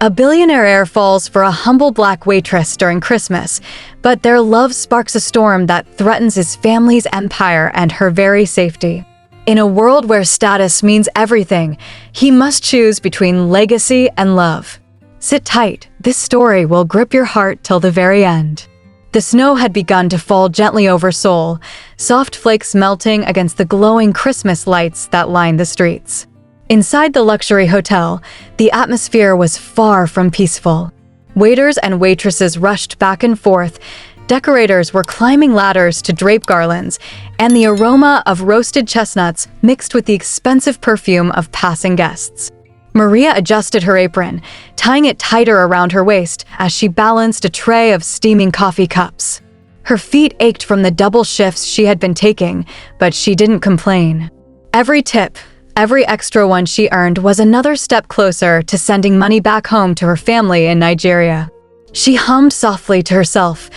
A billionaire heir falls for a humble black waitress during Christmas, but their love sparks a storm that threatens his family's empire and her very safety. In a world where status means everything, he must choose between legacy and love. Sit tight, this story will grip your heart till the very end. The snow had begun to fall gently over Seoul, soft flakes melting against the glowing Christmas lights that lined the streets. Inside the luxury hotel, the atmosphere was far from peaceful. Waiters and waitresses rushed back and forth, decorators were climbing ladders to drape garlands, and the aroma of roasted chestnuts mixed with the expensive perfume of passing guests. Maria adjusted her apron, tying it tighter around her waist as she balanced a tray of steaming coffee cups. Her feet ached from the double shifts she had been taking, but she didn't complain. Every tip, every extra one she earned was another step closer to sending money back home to her family in Nigeria. She hummed softly to herself,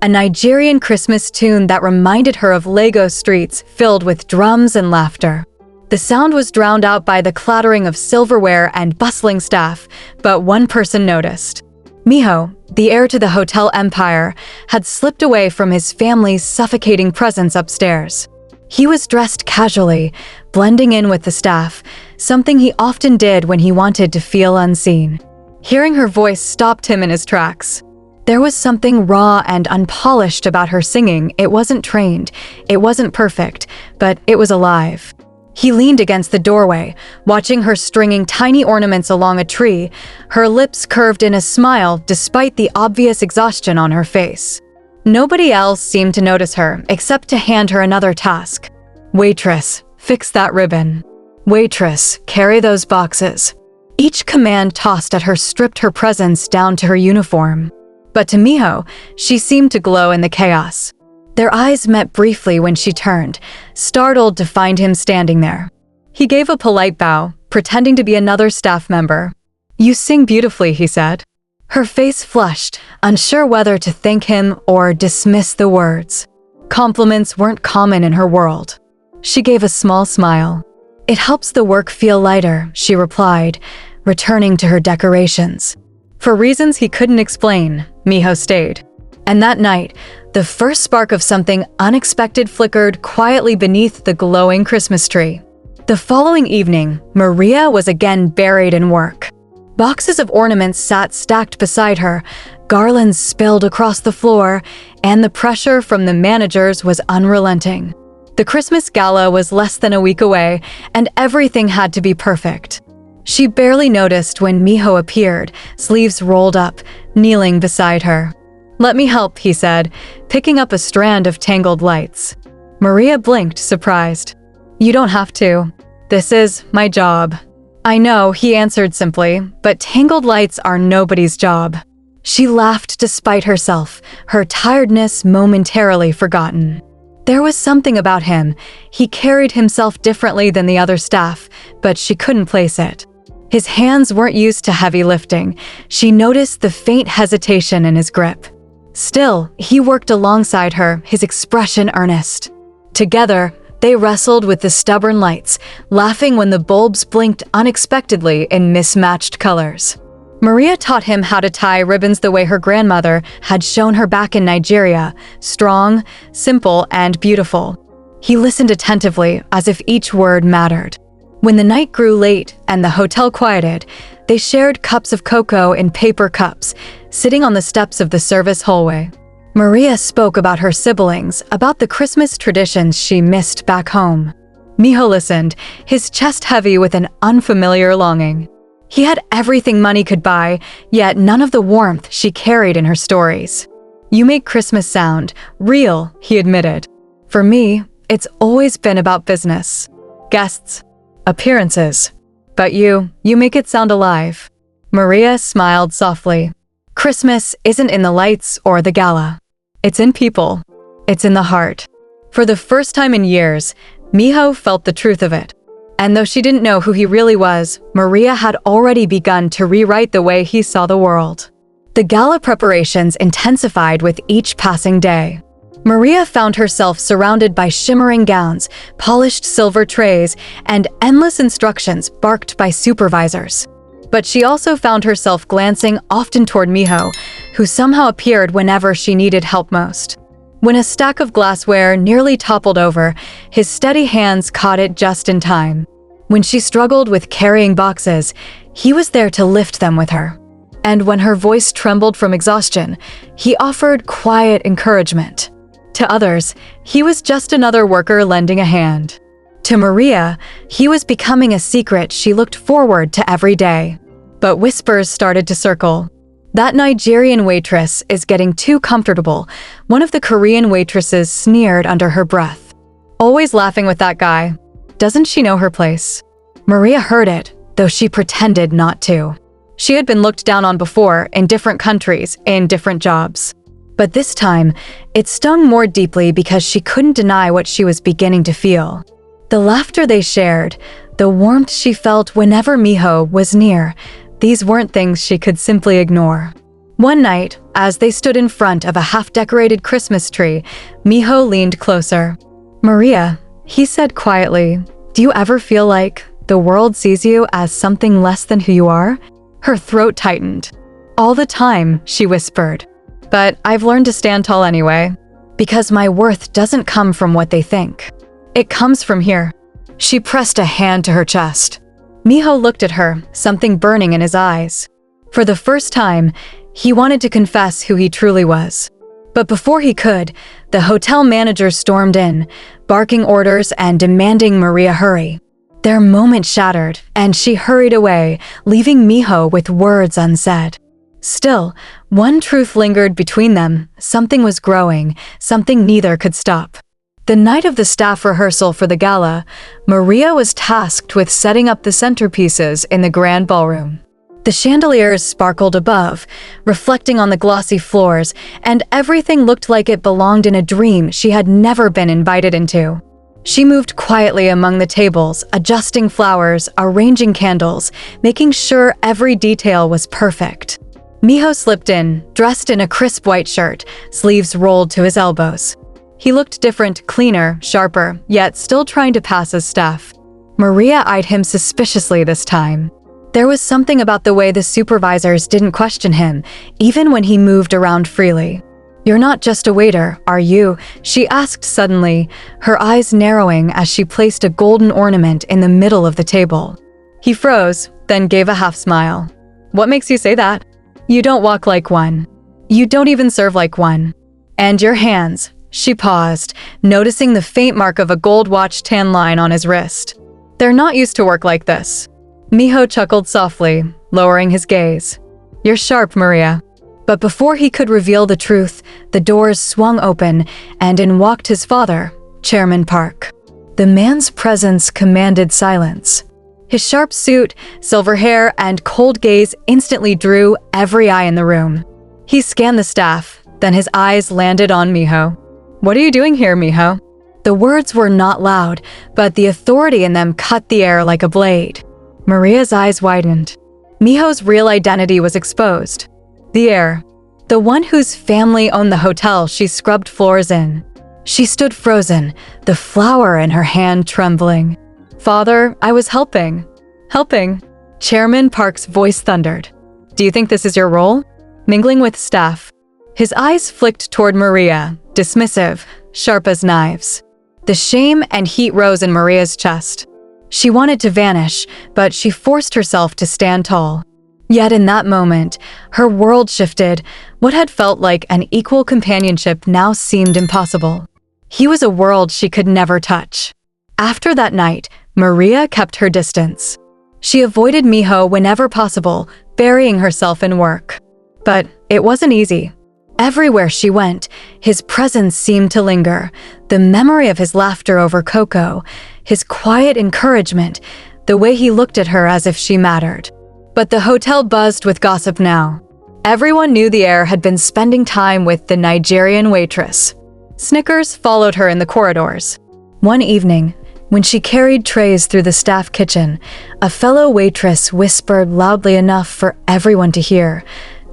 a Nigerian Christmas tune that reminded her of Lagos streets filled with drums and laughter. The sound was drowned out by the clattering of silverware and bustling staff, but one person noticed. Miho, the heir to the hotel empire, had slipped away from his family's suffocating presence upstairs. He was dressed casually, blending in with the staff, something he often did when he wanted to feel unseen. Hearing her voice stopped him in his tracks. There was something raw and unpolished about her singing. It wasn't trained, it wasn't perfect, but it was alive. He leaned against the doorway, watching her stringing tiny ornaments along a tree, her lips curved in a smile despite the obvious exhaustion on her face. Nobody else seemed to notice her, except to hand her another task. Waitress, fix that ribbon. Waitress, carry those boxes. Each command tossed at her stripped her presence down to her uniform. But to Miho, she seemed to glow in the chaos. Their eyes met briefly when she turned, startled to find him standing there. He gave a polite bow, pretending to be another staff member. "You sing beautifully," he said. Her face flushed, unsure whether to thank him or dismiss the words. Compliments weren't common in her world. She gave a small smile. "It helps the work feel lighter," she replied, returning to her decorations. For reasons he couldn't explain, Miho stayed. And that night, the first spark of something unexpected flickered quietly beneath the glowing Christmas tree. The following evening, Maria was again buried in work. Boxes of ornaments sat stacked beside her, garlands spilled across the floor, and the pressure from the managers was unrelenting. The Christmas gala was less than a week away, and everything had to be perfect. She barely noticed when Miho appeared, sleeves rolled up, kneeling beside her. "Let me help," he said, picking up a strand of tangled lights. Maria blinked, surprised. "You don't have to. This is my job." "I know," he answered simply, "but tangled lights are nobody's job." She laughed despite herself, her tiredness momentarily forgotten. There was something about him. He carried himself differently than the other staff, but she couldn't place it. His hands weren't used to heavy lifting. She noticed the faint hesitation in his grip. Still, he worked alongside her, his expression earnest. Together, they wrestled with the stubborn lights, laughing when the bulbs blinked unexpectedly in mismatched colors. Maria taught him how to tie ribbons the way her grandmother had shown her back in Nigeria, strong, simple, and beautiful. He listened attentively, as if each word mattered. When the night grew late and the hotel quieted, they shared cups of cocoa in paper cups, sitting on the steps of the service hallway. Maria spoke about her siblings, about the Christmas traditions she missed back home. Miho listened, his chest heavy with an unfamiliar longing. He had everything money could buy, yet none of the warmth she carried in her stories. "You make Christmas sound real," he admitted. "For me, it's always been about business. Guests, appearances. But you make it sound alive." Maria smiled softly. "Christmas isn't in the lights or the gala. It's in people. It's in the heart." For the first time in years, Miho felt the truth of it. And though she didn't know who he really was, Maria had already begun to rewrite the way he saw the world. The gala preparations intensified with each passing day. Maria found herself surrounded by shimmering gowns, polished silver trays, and endless instructions barked by supervisors. But she also found herself glancing often toward Miho, who somehow appeared whenever she needed help most. When a stack of glassware nearly toppled over, his steady hands caught it just in time. When she struggled with carrying boxes, he was there to lift them with her. And when her voice trembled from exhaustion, he offered quiet encouragement. To others, he was just another worker lending a hand. To Maria, he was becoming a secret she looked forward to every day. But whispers started to circle. That Nigerian waitress is getting too comfortable, one of the Korean waitresses sneered under her breath. Always laughing with that guy. Doesn't she know her place? Maria heard it, though she pretended not to. She had been looked down on before in different countries, in different jobs. But this time, it stung more deeply because she couldn't deny what she was beginning to feel. The laughter they shared, the warmth she felt whenever Miho was near, these weren't things she could simply ignore. One night, as they stood in front of a half-decorated Christmas tree, Miho leaned closer. "Maria," he said quietly, "do you ever feel like the world sees you as something less than who you are?" Her throat tightened. "All the time," she whispered. "But I've learned to stand tall anyway, because my worth doesn't come from what they think. It comes from here." She pressed a hand to her chest. Miho looked at her, something burning in his eyes. For the first time, he wanted to confess who he truly was. But before he could, the hotel manager stormed in, barking orders and demanding Maria hurry. Their moment shattered, and she hurried away, leaving Miho with words unsaid. Still, one truth lingered between them. Something was growing, something neither could stop. The night of the staff rehearsal for the gala, Maria was tasked with setting up the centerpieces in the grand ballroom. The chandeliers sparkled above, reflecting on the glossy floors, and everything looked like it belonged in a dream she had never been invited into. She moved quietly among the tables, adjusting flowers, arranging candles, making sure every detail was perfect. Miho slipped in, dressed in a crisp white shirt, sleeves rolled to his elbows. He looked different, cleaner, sharper, yet still trying to pass as staff. Maria eyed him suspiciously this time. There was something about the way the supervisors didn't question him, even when he moved around freely. "You're not just a waiter, are you?" she asked suddenly, her eyes narrowing as she placed a golden ornament in the middle of the table. He froze, then gave a half smile. "What makes you say that? You don't walk like one. You don't even serve like one. And your hands." She paused, noticing the faint mark of a gold watch tan line on his wrist. "They're not used to work like this." Miho chuckled softly, lowering his gaze. "You're sharp, Maria." But before he could reveal the truth, the doors swung open, and in walked his father, Chairman Park. The man's presence commanded silence. His sharp suit, silver hair, and cold gaze instantly drew every eye in the room. He scanned the staff, then his eyes landed on Miho. "What are you doing here, Miho?" The words were not loud, but the authority in them cut the air like a blade. Maria's eyes widened. Miho's real identity was exposed. The heir. The one whose family owned the hotel she scrubbed floors in. She stood frozen, the flower in her hand trembling. "Father, I was helping." "Helping?" Chairman Park's voice thundered. "Do you think this is your role? Mingling with staff?" His eyes flicked toward Maria, dismissive, sharp as knives. The shame and heat rose in Maria's chest. She wanted to vanish, but she forced herself to stand tall. Yet in that moment, her world shifted. What had felt like an equal companionship now seemed impossible. He was a world she could never touch. After that night, Maria kept her distance. She avoided Miho whenever possible, burying herself in work. But it wasn't easy. Everywhere she went, his presence seemed to linger. The memory of his laughter over cocoa, his quiet encouragement, the way he looked at her as if she mattered. But the hotel buzzed with gossip now. Everyone knew the heir had been spending time with the Nigerian waitress. Snickers followed her in the corridors. One evening, when she carried trays through the staff kitchen, a fellow waitress whispered loudly enough for everyone to hear,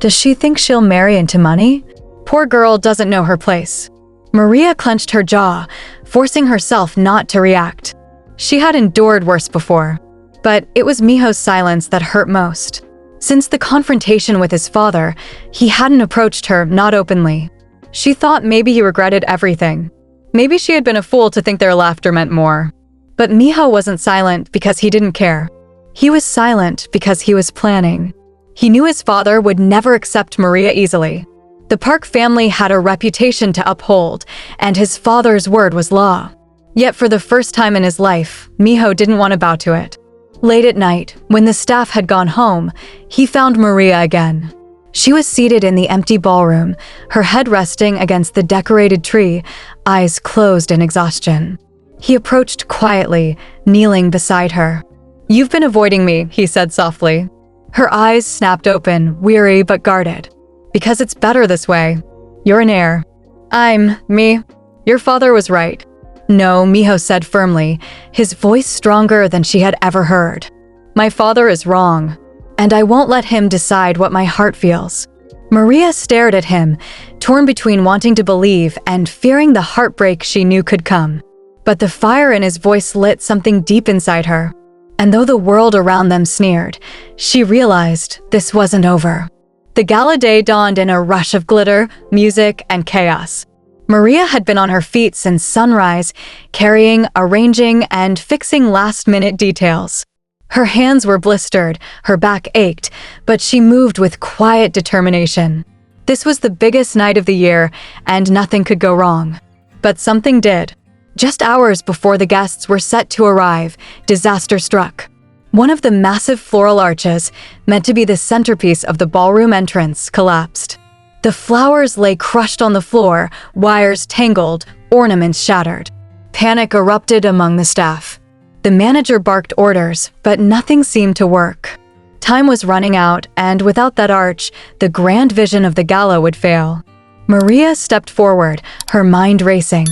"Does she think she'll marry into money? Poor girl doesn't know her place." Maria clenched her jaw, forcing herself not to react. She had endured worse before. But it was Miho's silence that hurt most. Since the confrontation with his father, he hadn't approached her, not openly. She thought maybe he regretted everything. Maybe she had been a fool to think their laughter meant more. But Miho wasn't silent because he didn't care. He was silent because he was planning. He knew his father would never accept Maria easily. The Park family had a reputation to uphold, and his father's word was law. Yet for the first time in his life, Miho didn't want to bow to it. Late at night, when the staff had gone home, he found Maria again. She was seated in the empty ballroom, her head resting against the decorated tree, eyes closed in exhaustion. He approached quietly, kneeling beside her. "You've been avoiding me," he said softly. Her eyes snapped open, weary but guarded. "Because it's better this way. You're an heir." Me. Your father was right." "No," Miho said firmly, his voice stronger than she had ever heard. "My father is wrong, and I won't let him decide what my heart feels." Maria stared at him, torn between wanting to believe and fearing the heartbreak she knew could come. But the fire in his voice lit something deep inside her. And though the world around them sneered, she realized this wasn't over. The gala day dawned in a rush of glitter, music, and chaos. Maria had been on her feet since sunrise, carrying, arranging, and fixing last-minute details. Her hands were blistered, her back ached, but she moved with quiet determination. This was the biggest night of the year, and nothing could go wrong. But something did. Just hours before the guests were set to arrive, disaster struck. One of the massive floral arches, meant to be the centerpiece of the ballroom entrance, collapsed. The flowers lay crushed on the floor, wires tangled, ornaments shattered. Panic erupted among the staff. The manager barked orders, but nothing seemed to work. Time was running out, and without that arch, the grand vision of the gala would fail. Maria stepped forward, her mind racing.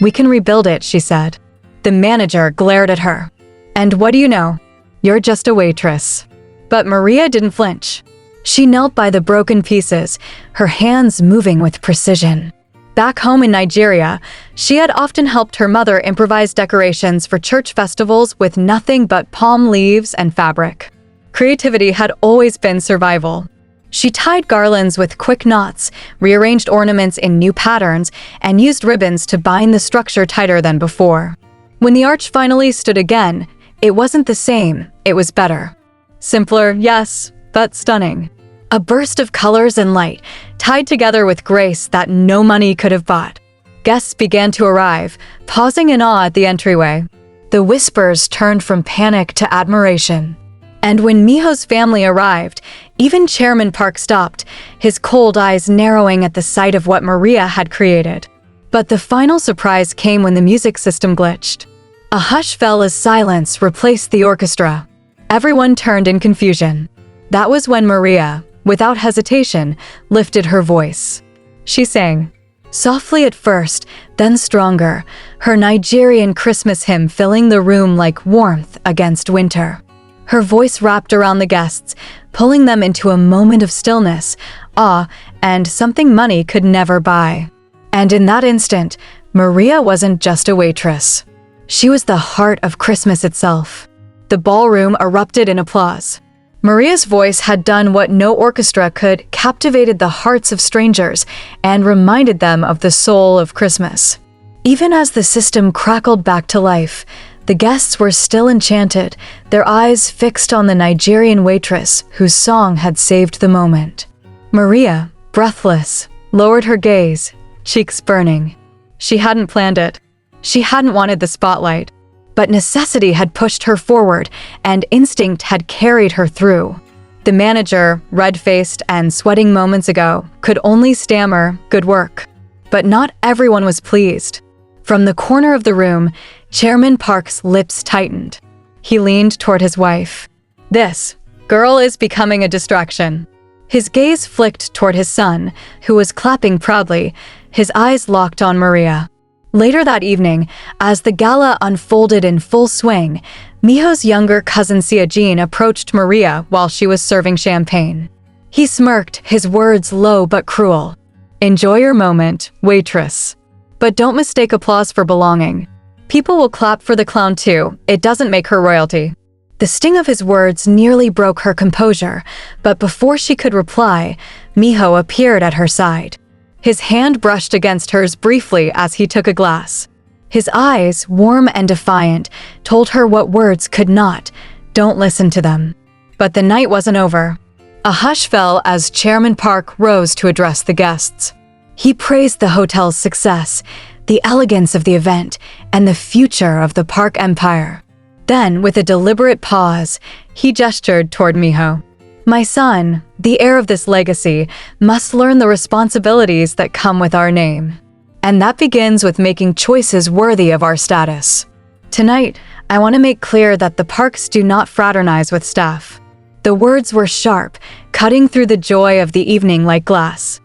"We can rebuild it," she said. The manager glared at her. "And what do you know? You're just a waitress." But Maria didn't flinch. She knelt by the broken pieces, her hands moving with precision. Back home in Nigeria, she had often helped her mother improvise decorations for church festivals with nothing but palm leaves and fabric. Creativity had always been survival. She tied garlands with quick knots, rearranged ornaments in new patterns, and used ribbons to bind the structure tighter than before. When the arch finally stood again, it wasn't the same, it was better. Simpler, yes, but stunning. A burst of colors and light, tied together with grace that no money could have bought. Guests began to arrive, pausing in awe at the entryway. The whispers turned from panic to admiration. And when Miho's family arrived, even Chairman Park stopped, his cold eyes narrowing at the sight of what Maria had created. But the final surprise came when the music system glitched. A hush fell as silence replaced the orchestra. Everyone turned in confusion. That was when Maria, without hesitation, lifted her voice. She sang, softly at first, then stronger, her Nigerian Christmas hymn filling the room like warmth against winter. Her voice wrapped around the guests, pulling them into a moment of stillness, awe, and something money could never buy. And in that instant, Maria wasn't just a waitress. She was the heart of Christmas itself. The ballroom erupted in applause. Maria's voice had done what no orchestra could, captivated the hearts of strangers and reminded them of the soul of Christmas. Even as the system crackled back to life, the guests were still enchanted, their eyes fixed on the Nigerian waitress whose song had saved the moment. Maria, breathless, lowered her gaze, cheeks burning. She hadn't planned it. She hadn't wanted the spotlight. But necessity had pushed her forward, and instinct had carried her through. The manager, red-faced and sweating moments ago, could only stammer, "Good work." But not everyone was pleased. From the corner of the room, Chairman Park's lips tightened. He leaned toward his wife. "This girl is becoming a distraction." His gaze flicked toward his son, who was clapping proudly, his eyes locked on Maria. Later that evening, as the gala unfolded in full swing, Miho's younger cousin Sia-Jean approached Maria while she was serving champagne. He smirked, his words low but cruel. "Enjoy your moment, waitress. But don't mistake applause for belonging. People will clap for the clown too, it doesn't make her royalty." The sting of his words nearly broke her composure, but before she could reply, Miho appeared at her side. His hand brushed against hers briefly as he took a glass. His eyes, warm and defiant, told her what words could not. Don't listen to them. But the night wasn't over. A hush fell as Chairman Park rose to address the guests. He praised the hotel's success, the elegance of the event, and the future of the Park Empire. Then, with a deliberate pause, he gestured toward Miho. My son, the heir of this legacy, must learn the responsibilities that come with our name. And that begins with making choices worthy of our status. Tonight, I want to make clear that the Parks do not fraternize with staff. The words were sharp, cutting through the joy of the evening like glass.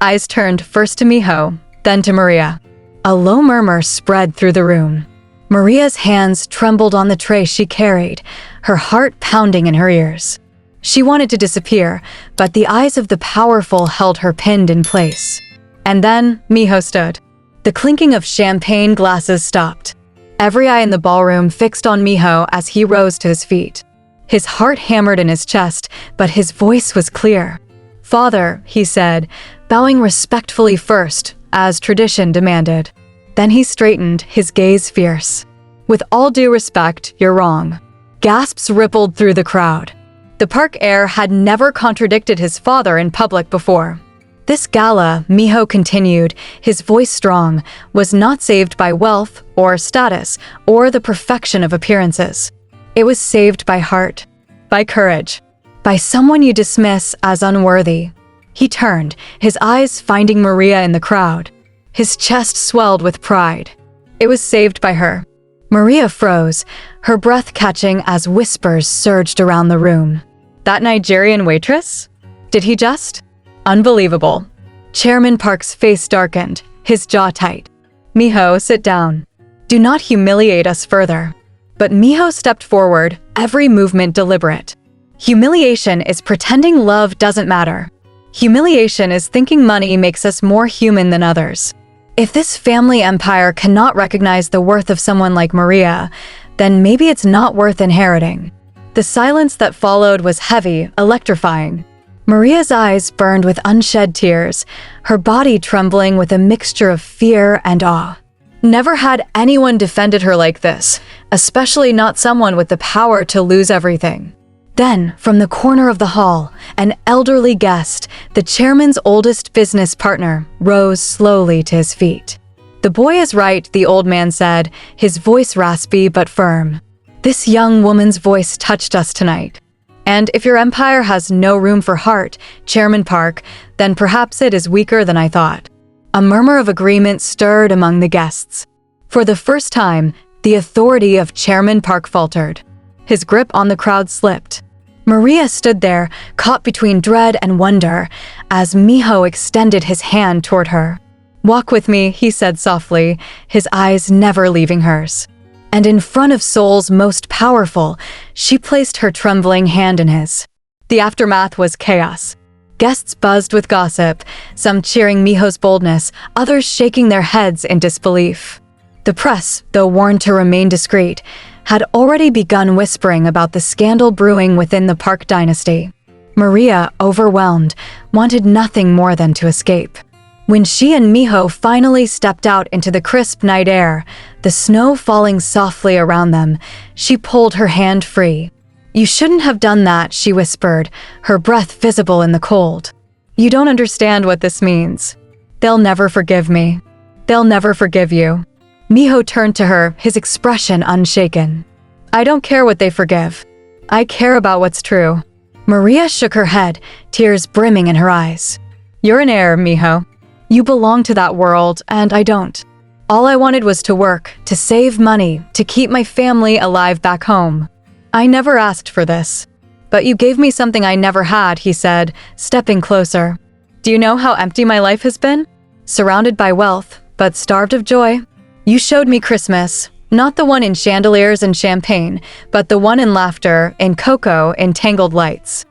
Eyes turned first to Miho, then to Maria. A low murmur spread through the room. Maria's hands trembled on the tray she carried, her heart pounding in her ears. She wanted to disappear, but the eyes of the powerful held her pinned in place. And then Miho stood. The clinking of champagne glasses stopped. Every eye in the ballroom fixed on Miho as he rose to his feet. His heart hammered in his chest, but his voice was clear. Father, he said, bowing respectfully first, as tradition demanded. Then he straightened, his gaze fierce. With all due respect, you're wrong. Gasps rippled through the crowd. The Park heir had never contradicted his father in public before. This gala, Miho continued, his voice strong, was not saved by wealth or status or the perfection of appearances. It was saved by heart, by courage, by someone you dismiss as unworthy. He turned, his eyes finding Maria in the crowd. His chest swelled with pride. It was saved by her. Maria froze, her breath catching as whispers surged around the room. That Nigerian waitress? Did he just? Unbelievable. Chairman Park's face darkened, his jaw tight. Miho, sit down. Do not humiliate us further. But Miho stepped forward, every movement deliberate. Humiliation is pretending love doesn't matter. Humiliation is thinking money makes us more human than others. If this family empire cannot recognize the worth of someone like Maria, then maybe it's not worth inheriting. The silence that followed was heavy, electrifying. Maria's eyes burned with unshed tears, her body trembling with a mixture of fear and awe. Never had anyone defended her like this, especially not someone with the power to lose everything. Then, from the corner of the hall, an elderly guest, the chairman's oldest business partner, rose slowly to his feet. The boy is right, the old man said, his voice raspy but firm. This young woman's voice touched us tonight. And if your empire has no room for heart, Chairman Park, then perhaps it is weaker than I thought. A murmur of agreement stirred among the guests. For the first time, the authority of Chairman Park faltered. His grip on the crowd slipped. Maria stood there, caught between dread and wonder, as Miho extended his hand toward her. Walk with me, he said softly, his eyes never leaving hers. And in front of Seoul's most powerful, she placed her trembling hand in his. The aftermath was chaos. Guests buzzed with gossip, some cheering Miho's boldness, others shaking their heads in disbelief. The press, though warned to remain discreet, had already begun whispering about the scandal brewing within the Park dynasty. Maria, overwhelmed, wanted nothing more than to escape. When she and Miho finally stepped out into the crisp night air, the snow falling softly around them, she pulled her hand free. You shouldn't have done that, she whispered, her breath visible in the cold. You don't understand what this means. They'll never forgive me. They'll never forgive you. Miho turned to her, his expression unshaken. I don't care what they forgive. I care about what's true. Maria shook her head, tears brimming in her eyes. You're an heir, Miho. You belong to that world, and I don't. All I wanted was to work, to save money, to keep my family alive back home. I never asked for this. But you gave me something I never had, he said, stepping closer. Do you know how empty my life has been? Surrounded by wealth, but starved of joy. You showed me Christmas, not the one in chandeliers and champagne, but the one in laughter, in cocoa, in tangled lights.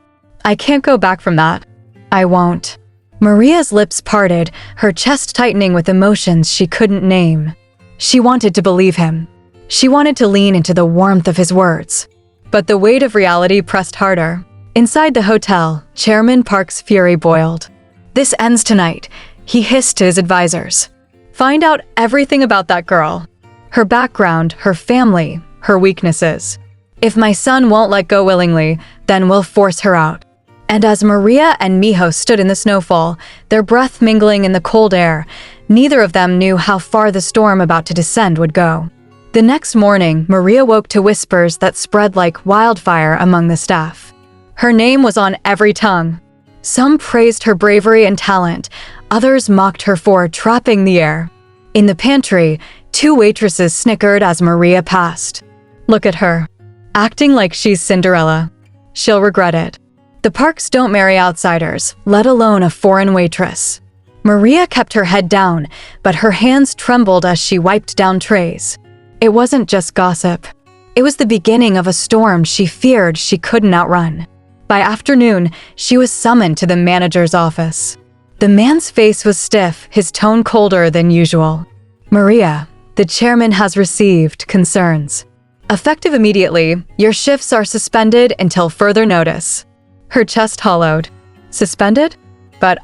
I can't go back from that. I won't. Maria's lips parted, her chest tightening with emotions she couldn't name. She wanted to believe him. She wanted to lean into the warmth of his words. But the weight of reality pressed harder. Inside the hotel, Chairman Park's fury boiled. "This ends tonight," he hissed to his advisors. "Find out everything about that girl. Her background, her family, her weaknesses. If my son won't let go willingly, then we'll force her out." And as Maria and Miho stood in the snowfall, their breath mingling in the cold air, neither of them knew how far the storm about to descend would go. The next morning, Maria woke to whispers that spread like wildfire among the staff. Her name was on every tongue. Some praised her bravery and talent, others mocked her for trapping the air. In the pantry, 2 waitresses snickered as Maria passed. "Look at her, acting like she's Cinderella. She'll regret it." The Parks don't marry outsiders, let alone a foreign waitress. Maria kept her head down, but her hands trembled as she wiped down trays. It wasn't just gossip. It was the beginning of a storm she feared she couldn't outrun. By afternoon, she was summoned to the manager's office. The man's face was stiff, his tone colder than usual. "Maria, the chairman has received concerns. Effective immediately, your shifts are suspended until further notice." Her chest hollowed. "Suspended? But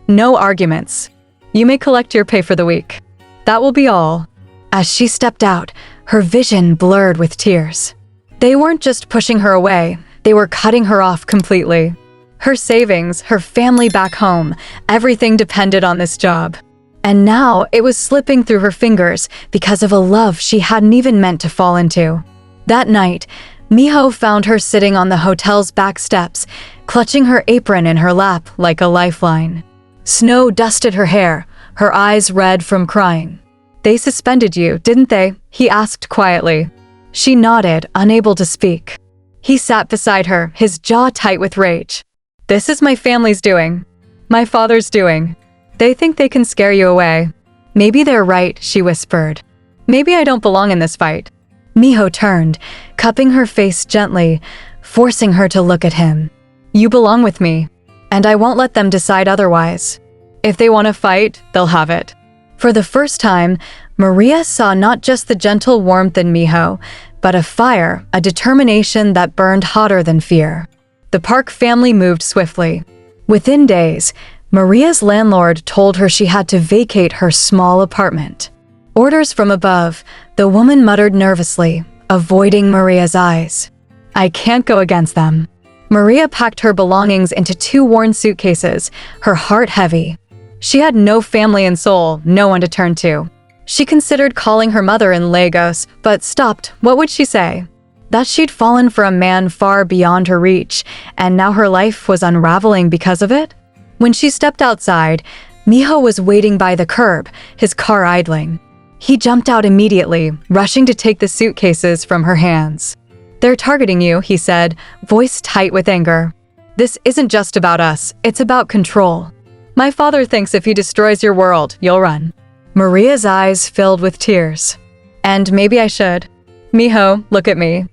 no arguments. You may collect your pay for the week. That will be all." As she stepped out, her vision blurred with tears. They weren't just pushing her away, they were cutting her off completely. Her savings, her family back home, everything depended on this job. And now it was slipping through her fingers because of a love she hadn't even meant to fall into. That night, Miho found her sitting on the hotel's back steps, clutching her apron in her lap like a lifeline. Snow dusted her hair, her eyes red from crying. "They suspended you, didn't they?" he asked quietly. She nodded, unable to speak. He sat beside her, his jaw tight with rage. "This is my family's doing. My father's doing. They think they can scare you away." "Maybe they're right," she whispered. "Maybe I don't belong in this fight." Miho turned, cupping her face gently, forcing her to look at him. "You belong with me, and I won't let them decide otherwise. If they want to fight, they'll have it." For the first time, Maria saw not just the gentle warmth in Miho, but a fire, a determination that burned hotter than fear. The Park family moved swiftly. Within days, Maria's landlord told her she had to vacate her small apartment. Orders from above, the woman muttered nervously, avoiding Maria's eyes. "I can't go against them." Maria packed her belongings into 2 worn suitcases, her heart heavy. She had no family in Seoul, no one to turn to. She considered calling her mother in Lagos, but stopped. What would she say? That she'd fallen for a man far beyond her reach, and now her life was unraveling because of it? When she stepped outside, Miho was waiting by the curb, his car idling. He jumped out immediately, rushing to take the suitcases from her hands. "They're targeting you," he said, voice tight with anger. "This isn't just about us, it's about control. My father thinks if he destroys your world, you'll run." Maria's eyes filled with tears. "And maybe I should. Miho, look at me.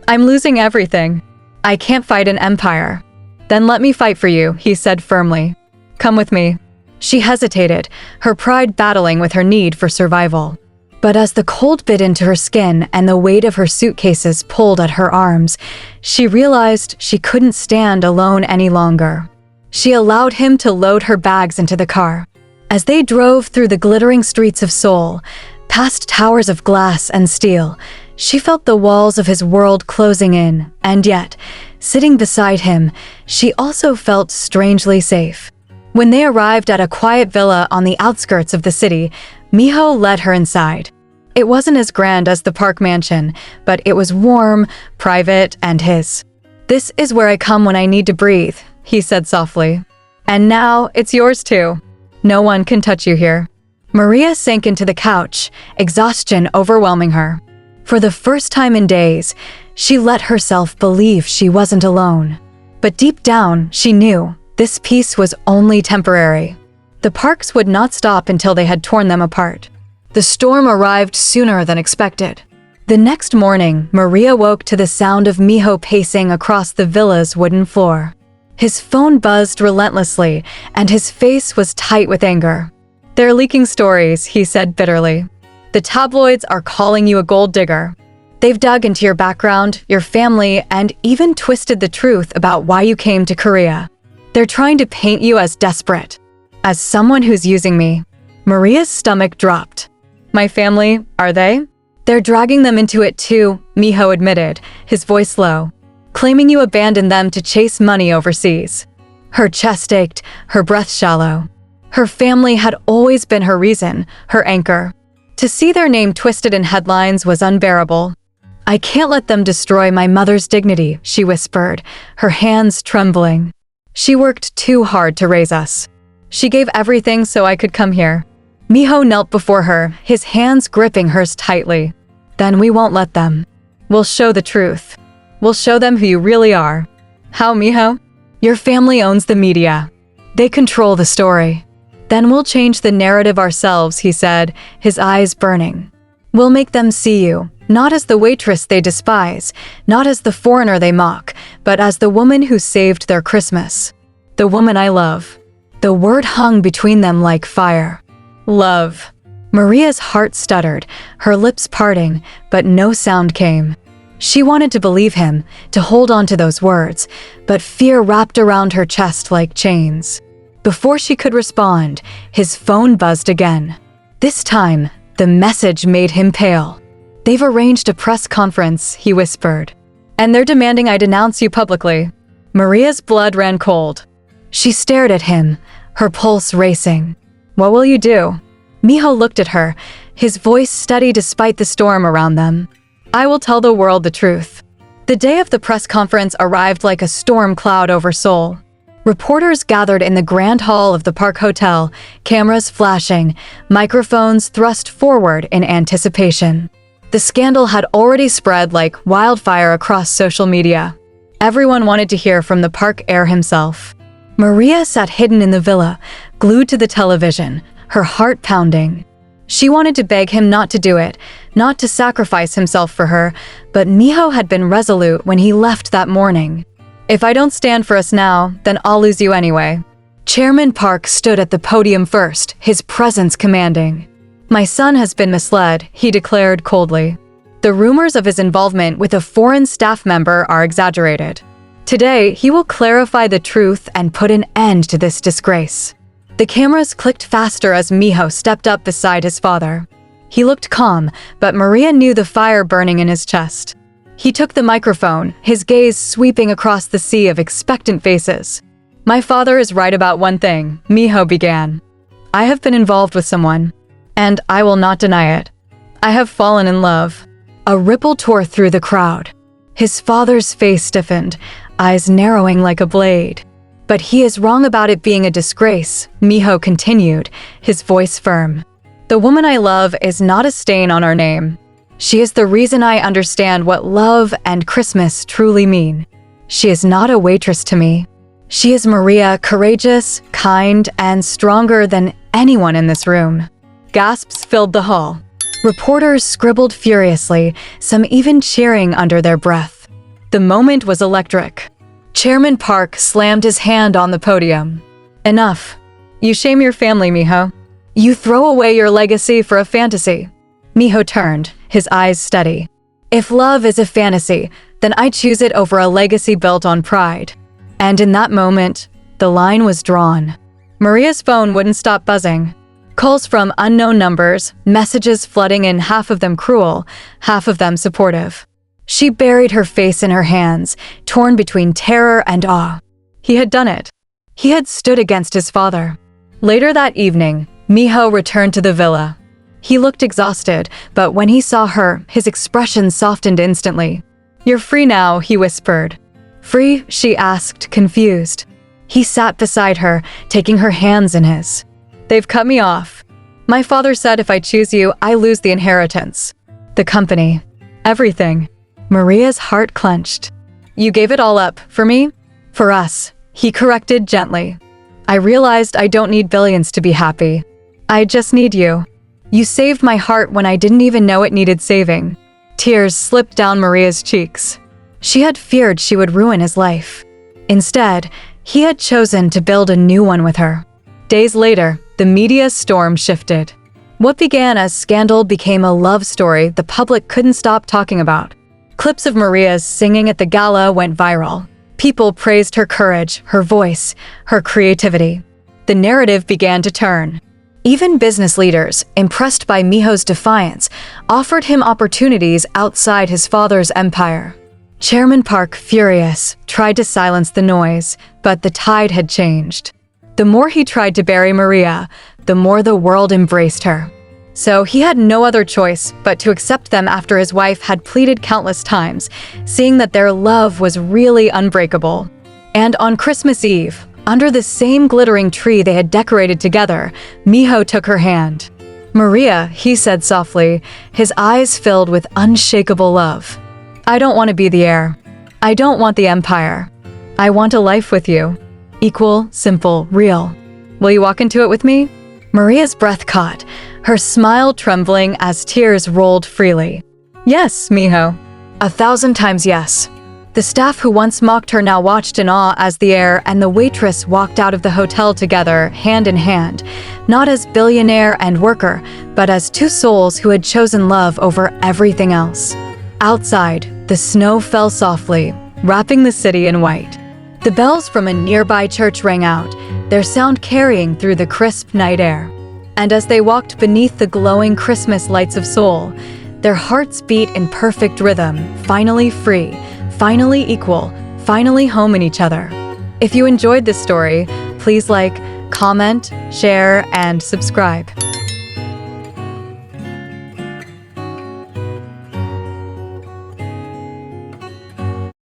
I'm losing everything. I can't fight an empire." "Then let me fight for you," he said firmly. "Come with me." She hesitated, her pride battling with her need for survival. But as the cold bit into her skin and the weight of her suitcases pulled at her arms, she realized she couldn't stand alone any longer. She allowed him to load her bags into the car. As they drove through the glittering streets of Seoul, past towers of glass and steel, she felt the walls of his world closing in, and yet, sitting beside him, she also felt strangely safe. When they arrived at a quiet villa on the outskirts of the city, Miho led her inside. It wasn't as grand as the Park mansion, but it was warm, private, and his. "This is where I come when I need to breathe," he said softly. "And now it's yours too. No one can touch you here." Maria sank into the couch, exhaustion overwhelming her. For the first time in days, she let herself believe she wasn't alone. But deep down, she knew this peace was only temporary. The Parks would not stop until they had torn them apart. The storm arrived sooner than expected. The next morning, Maria woke to the sound of Miho pacing across the villa's wooden floor. His phone buzzed relentlessly, and his face was tight with anger. "They're leaking stories," he said bitterly. "The tabloids are calling you a gold digger. They've dug into your background, your family, and even twisted the truth about why you came to Korea. They're trying to paint you as desperate, as someone who's using me. Maria's stomach dropped. My family, are they? They're dragging them into it too, Miho admitted, his voice low, claiming you abandoned them to chase money overseas. Her chest ached, her breath shallow. Her family had always been her reason, her anchor. To see their name twisted in headlines was unbearable. I can't let them destroy my mother's dignity, she whispered, her hands trembling. She worked too hard to raise us. She gave everything so I could come here. Miho knelt before her, his hands gripping hers tightly. Then we won't let them. We'll show the truth. We'll show them who you really are. How, Miho? Your family owns the media. They control the story. Then we'll change the narrative ourselves, he said, his eyes burning. We'll make them see you, not as the waitress they despise, not as the foreigner they mock, but as the woman who saved their Christmas. The woman I love. The word hung between them like fire. Love. Maria's heart stuttered, her lips parting, but no sound came. She wanted to believe him, to hold on to those words, but fear wrapped around her chest like chains. Before she could respond, his phone buzzed again. This time, the message made him pale. They've arranged a press conference, he whispered. And they're demanding I denounce you publicly. Maria's blood ran cold. She stared at him, her pulse racing. What will you do? Miho looked at her, his voice steady despite the storm around them. I will tell the world the truth. The day of the press conference arrived like a storm cloud over Seoul. Reporters gathered in the grand hall of the Park Hotel, cameras flashing, microphones thrust forward in anticipation. The scandal had already spread like wildfire across social media. Everyone wanted to hear from the park heir himself. Maria sat hidden in the villa, glued to the television, her heart pounding. She wanted to beg him not to do it, not to sacrifice himself for her, but Miho had been resolute when he left that morning. If I don't stand for us now, then I'll lose you anyway. Chairman Park stood at the podium first, his presence commanding. My son has been misled, he declared coldly. The rumors of his involvement with a foreign staff member are exaggerated. Today, he will clarify the truth and put an end to this disgrace. The cameras clicked faster as Miho stepped up beside his father. He looked calm, but Maria knew the fire burning in his chest. He took the microphone, his gaze sweeping across the sea of expectant faces. My father is right about one thing, Miho began. I have been involved with someone, and I will not deny it. I have fallen in love. A ripple tore through the crowd. His father's face stiffened, eyes narrowing like a blade. But he is wrong about it being a disgrace, Miho continued, his voice firm. The woman I love is not a stain on our name. She is the reason I understand what love and Christmas truly mean. She is not a waitress to me. She is Maria, courageous, kind, and stronger than anyone in this room. Gasps filled the hall. Reporters scribbled furiously, some even cheering under their breath. The moment was electric. Chairman Park slammed his hand on the podium. Enough. You shame your family, Miho. You throw away your legacy for a fantasy. Miho turned, his eyes steady. If love is a fantasy, then I choose it over a legacy built on pride. And in that moment, the line was drawn. Maria's phone wouldn't stop buzzing. Calls from unknown numbers, messages flooding in, half of them cruel, half of them supportive. She buried her face in her hands, torn between terror and awe. He had done it. He had stood against his father. Later that evening, Miho returned to the villa. He looked exhausted, but when he saw her, his expression softened instantly. You're free now, he whispered. Free? She asked, confused. He sat beside her, taking her hands in his. They've cut me off. My father said if I choose you, I lose the inheritance. The company. Everything. Maria's heart clenched. You gave it all up, for me? For us, he corrected gently. I realized I don't need billions to be happy. I just need you. You saved my heart when I didn't even know it needed saving. Tears slipped down Maria's cheeks. She had feared she would ruin his life. Instead, he had chosen to build a new one with her. Days later, the media storm shifted. What began as scandal became a love story the public couldn't stop talking about. Clips of Maria's singing at the gala went viral. People praised her courage, her voice, her creativity. The narrative began to turn. Even business leaders, impressed by Miho's defiance, offered him opportunities outside his father's empire. Chairman Park, furious, tried to silence the noise, but the tide had changed. The more he tried to bury Maria, the more the world embraced her. So he had no other choice but to accept them after his wife had pleaded countless times, seeing that their love was really unbreakable. And on Christmas Eve, under the same glittering tree they had decorated together, Miho took her hand. "Maria," he said softly, his eyes filled with unshakable love. "I don't want to be the heir. I don't want the empire. I want a life with you. Equal, simple, real. Will you walk into it with me?" Maria's breath caught, her smile trembling as tears rolled freely. "Yes, Miho. 1,000 times yes." The staff who once mocked her now watched in awe as the heir and the waitress walked out of the hotel together, hand in hand, not as billionaire and worker, but as two souls who had chosen love over everything else. Outside, the snow fell softly, wrapping the city in white. The bells from a nearby church rang out, their sound carrying through the crisp night air. And as they walked beneath the glowing Christmas lights of Seoul, their hearts beat in perfect rhythm, finally free, finally equal, finally home in each other. If you enjoyed this story, please like, comment, share, and subscribe.